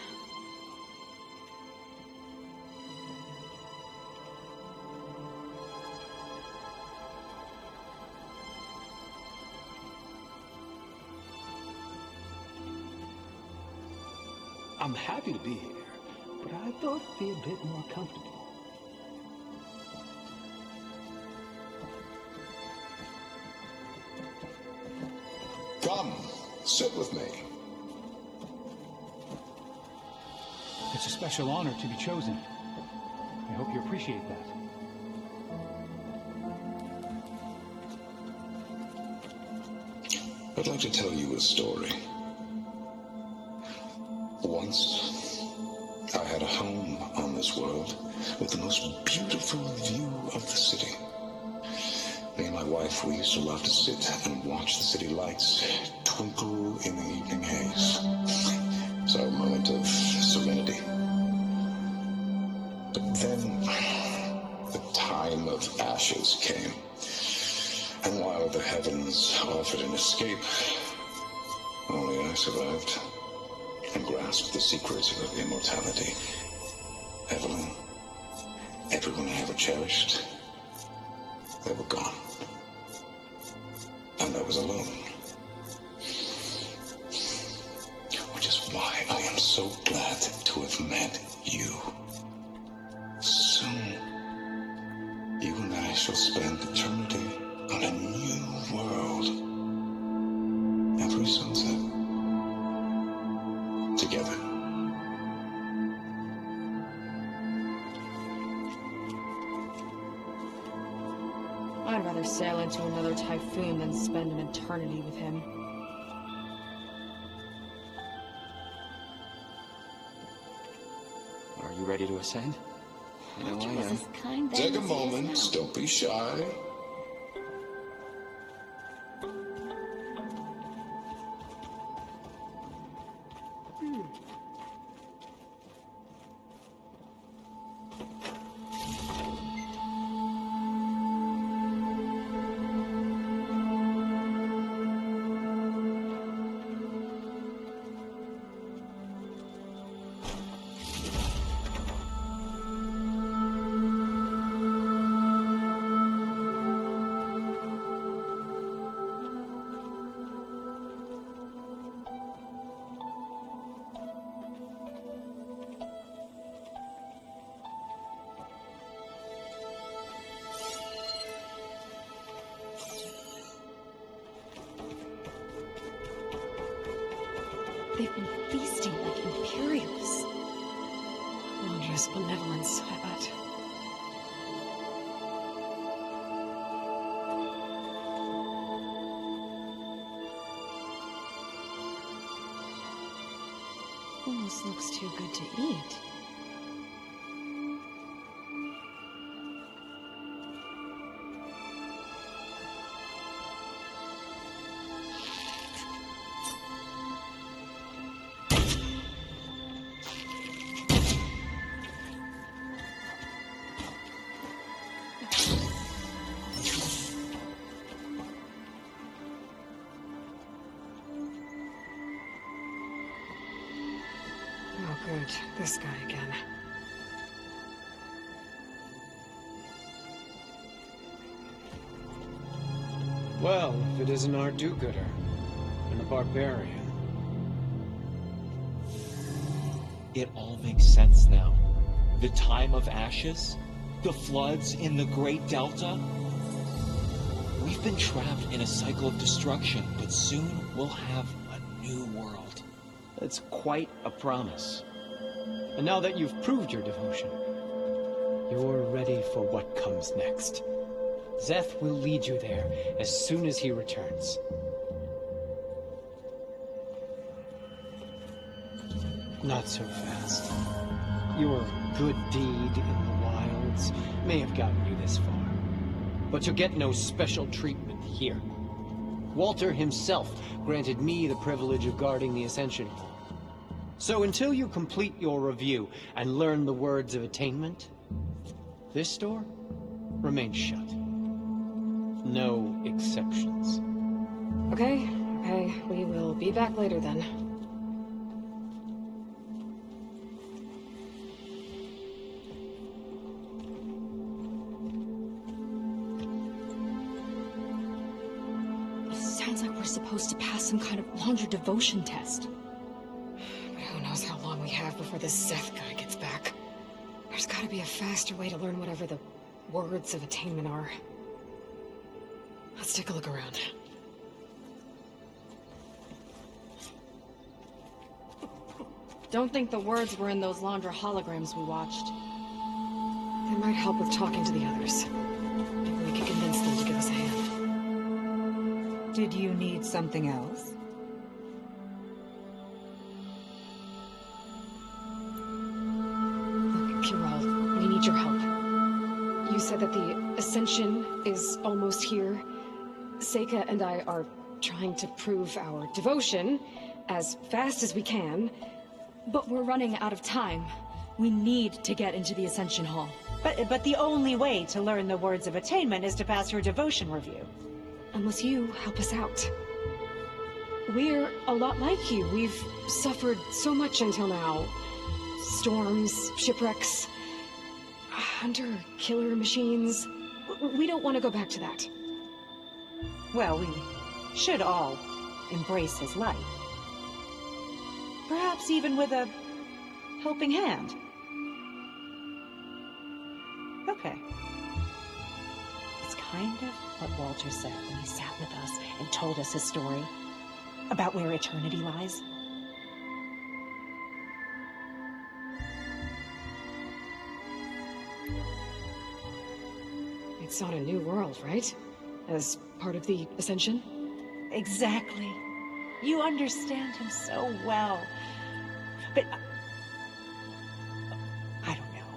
[SPEAKER 7] I'm happy to be here, but I thought it'd be a bit more comfortable.
[SPEAKER 3] Come, sit with me.
[SPEAKER 8] It's a special honor to be chosen. I hope you appreciate that.
[SPEAKER 3] I'd like to tell you a story. Once, I had a home on this world with the most beautiful view of the city. Me and my wife, we used to love to sit and watch the city lights twinkle in the evening haze. It's our moment of serenity. But then, the time of ashes came. And while the heavens offered an escape, only I survived and grasped the secrets of immortality. Evelyn, everyone I ever cherished, they were gone. And I was alone. Which is why I am so glad to have met you. Soon, you and I shall spend eternity on a new world. Every sunset. Together.
[SPEAKER 2] I'd rather sail into another typhoon than spend an eternity with him.
[SPEAKER 14] Are you ready to ascend? I know I am.
[SPEAKER 3] Take a moment, don't be shy.
[SPEAKER 1] and feasting like imperials. Wondrous benevolence, I bet. Almost looks too good to eat. Oh, good. This guy again.
[SPEAKER 9] Well, if it isn't our do-gooder, and a barbarian.
[SPEAKER 15] It all makes sense now. The time of ashes, the floods in the Great Delta. We've been trapped in a cycle of destruction, but soon we'll have a new world.
[SPEAKER 9] That's quite a promise. And now that you've proved your devotion, you're ready for what comes next. Szeth will lead you there as soon as he returns. Not so fast. Your good deed in the wilds may have gotten you this far, but you'll get no special treatment here. Walter himself granted me the privilege of guarding the Ascension Hall. So until you complete your review and learn the words of attainment, this door remains shut. No exceptions.
[SPEAKER 1] Okay, we will be back later then.
[SPEAKER 2] It sounds like we're supposed to pass some kind of longer devotion test.
[SPEAKER 1] But who knows how long we have before this Szeth guy gets back. There's gotta be a faster way to learn whatever the words of attainment are. Let's take a look around.
[SPEAKER 2] Don't think the words were in those Laundra holograms we watched.
[SPEAKER 1] They might help with talking to the others. Maybe we can convince them to give us a hand.
[SPEAKER 13] Did you need something else?
[SPEAKER 1] Look, Kirol, we need your help. You said that the Ascension is almost here. Seika and I are trying to prove our devotion as fast as we can.
[SPEAKER 2] But we're running out of time. We need to get into the Ascension Hall.
[SPEAKER 13] But the only way to learn the words of attainment is to pass your devotion review.
[SPEAKER 1] Unless you help us out. We're a lot like you. We've suffered so much until now. Storms, shipwrecks, hunter-killer machines. We don't want to go back to that.
[SPEAKER 13] Well, we should all embrace his light. Perhaps even with a helping hand. Okay. It's kind of what Walter said when he sat with us and told us his story about where eternity lies.
[SPEAKER 1] It's on a new world, right? As part of the Ascension?
[SPEAKER 13] Exactly. You understand him so well. But I don't know.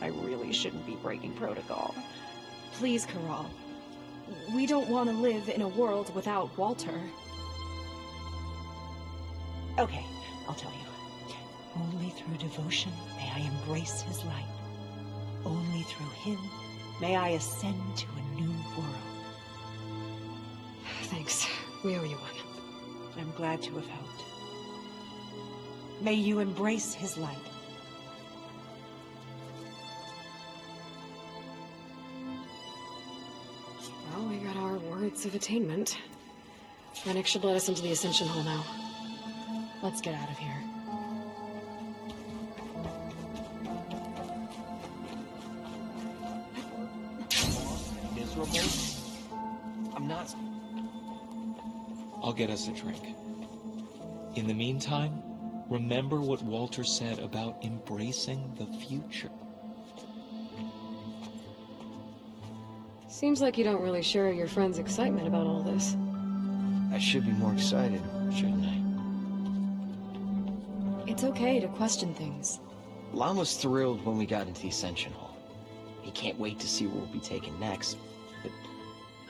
[SPEAKER 13] I really shouldn't be breaking protocol.
[SPEAKER 2] Please, Kirol. We don't want to live in a world without Walter.
[SPEAKER 13] Okay, I'll tell you. Only through devotion may I embrace his light. Only through him may I ascend to a new world.
[SPEAKER 1] Thanks. We owe you one.
[SPEAKER 13] I'm glad to have helped. May you embrace his light.
[SPEAKER 1] Well, we got our words of attainment. Fennec should let us into the Ascension Hall now. Let's get out of here.
[SPEAKER 15] Miserable? I'm not... I'll get us a drink. In the meantime, remember what Walter said about embracing the future.
[SPEAKER 1] Seems like you don't really share your friend's excitement about all this.
[SPEAKER 16] I should be more excited, shouldn't I?
[SPEAKER 2] It's okay to question things.
[SPEAKER 16] Lon was thrilled when we got into the Ascension Hall. He can't wait to see where we'll be taken next, but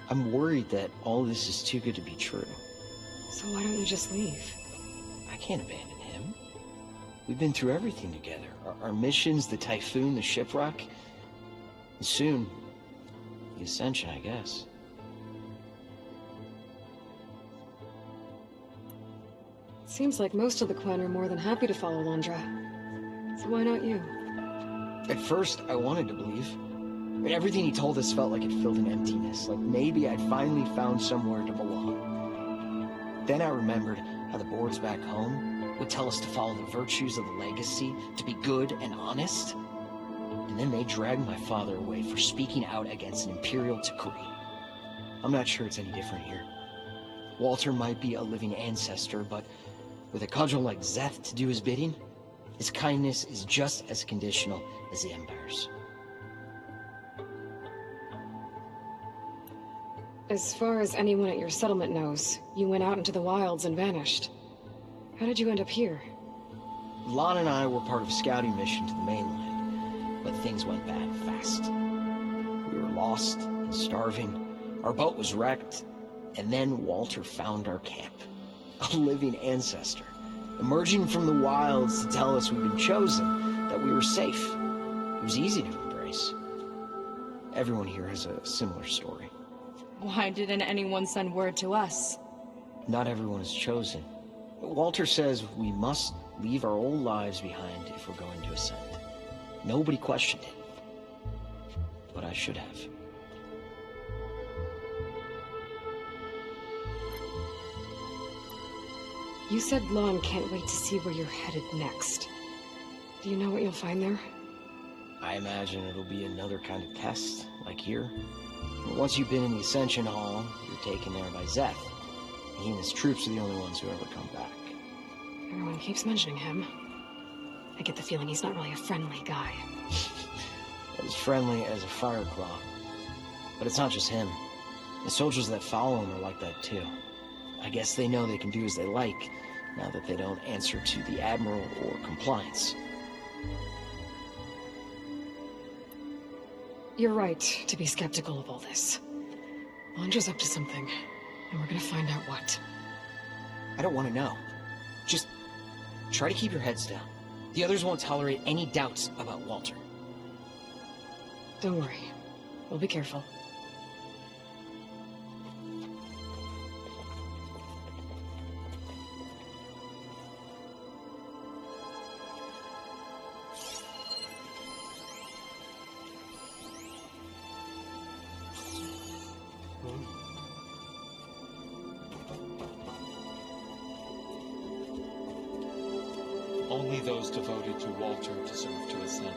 [SPEAKER 16] I'm worried that all this is too good to be true.
[SPEAKER 1] So why don't you just leave?
[SPEAKER 16] I can't abandon him. We've been through everything together. Our missions, the typhoon, the shipwreck. And soon, the Ascension, I guess.
[SPEAKER 1] Seems like most of the Quen are more than happy to follow Londra. So why not you?
[SPEAKER 16] At first, I wanted to believe. But everything he told us felt like it filled an emptiness. Like maybe I'd finally found somewhere to belong. Then I remembered how the boards back home would tell us to follow the virtues of the legacy, to be good and honest. And then they dragged my father away for speaking out against an imperial decree. I'm not sure it's any different here. Walter might be a living ancestor, but with a cudgel like Szeth to do his bidding, his kindness is just as conditional as the Empire's.
[SPEAKER 1] As far as anyone at your settlement knows, you went out into the wilds and vanished. How did you end up here?
[SPEAKER 16] Lon and I were part of a scouting mission to the mainland, but things went bad fast. We were lost and starving, our boat was wrecked, and then Walter found our camp. A living ancestor, emerging from the wilds to tell us we'd been chosen, that we were safe. It was easy to embrace. Everyone here has a similar story.
[SPEAKER 2] Why didn't anyone send word to us?
[SPEAKER 16] Not everyone is chosen. Walter says we must leave our old lives behind if we're going to ascend. Nobody questioned it. But I should have.
[SPEAKER 1] You said Lon can't wait to see where you're headed next. Do you know what you'll find there?
[SPEAKER 16] I imagine it'll be another kind of test, like here. Once you've been in the Ascension Hall, you're taken there by Szeth. He and his troops are the only ones who ever come back.
[SPEAKER 1] Everyone keeps mentioning him. I get the feeling he's not really a friendly guy.
[SPEAKER 16] As friendly as a fireclaw. But it's not just him. The soldiers that follow him are like that too. I guess they know they can do as they like, now that they don't answer to the Admiral or compliance.
[SPEAKER 1] You're right to be skeptical of all this. Londra's up to something, and we're gonna find out what.
[SPEAKER 16] I don't want to know. Just try to keep your heads down. The others won't tolerate any doubts about Walter.
[SPEAKER 1] Don't worry. We'll be careful.
[SPEAKER 15] Only those devoted to Walter deserve to ascend.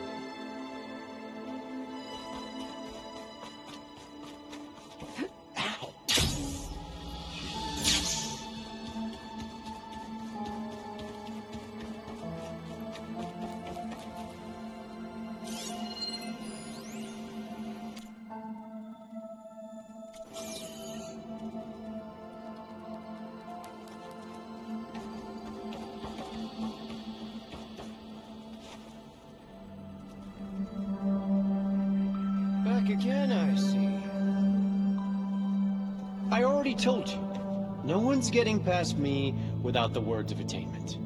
[SPEAKER 9] Again, I see. I already told you. No one's getting past me without the words of attainment.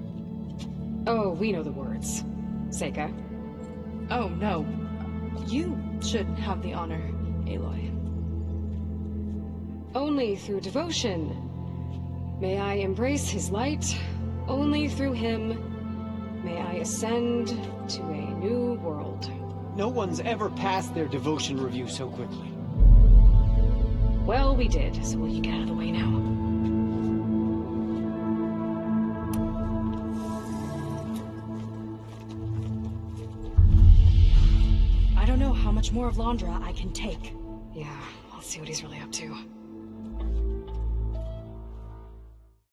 [SPEAKER 1] Oh, we know the words. Seika.
[SPEAKER 2] Oh, no. You should have the honor, Aloy.
[SPEAKER 1] Only through devotion. May I embrace his light. Only through him may I ascend to a new world.
[SPEAKER 9] No one's ever passed their devotion review so quickly.
[SPEAKER 1] Well, we did, so will you get out of the way now?
[SPEAKER 2] I don't know how much more of Londra I can take.
[SPEAKER 1] Yeah, I'll see what he's really up to.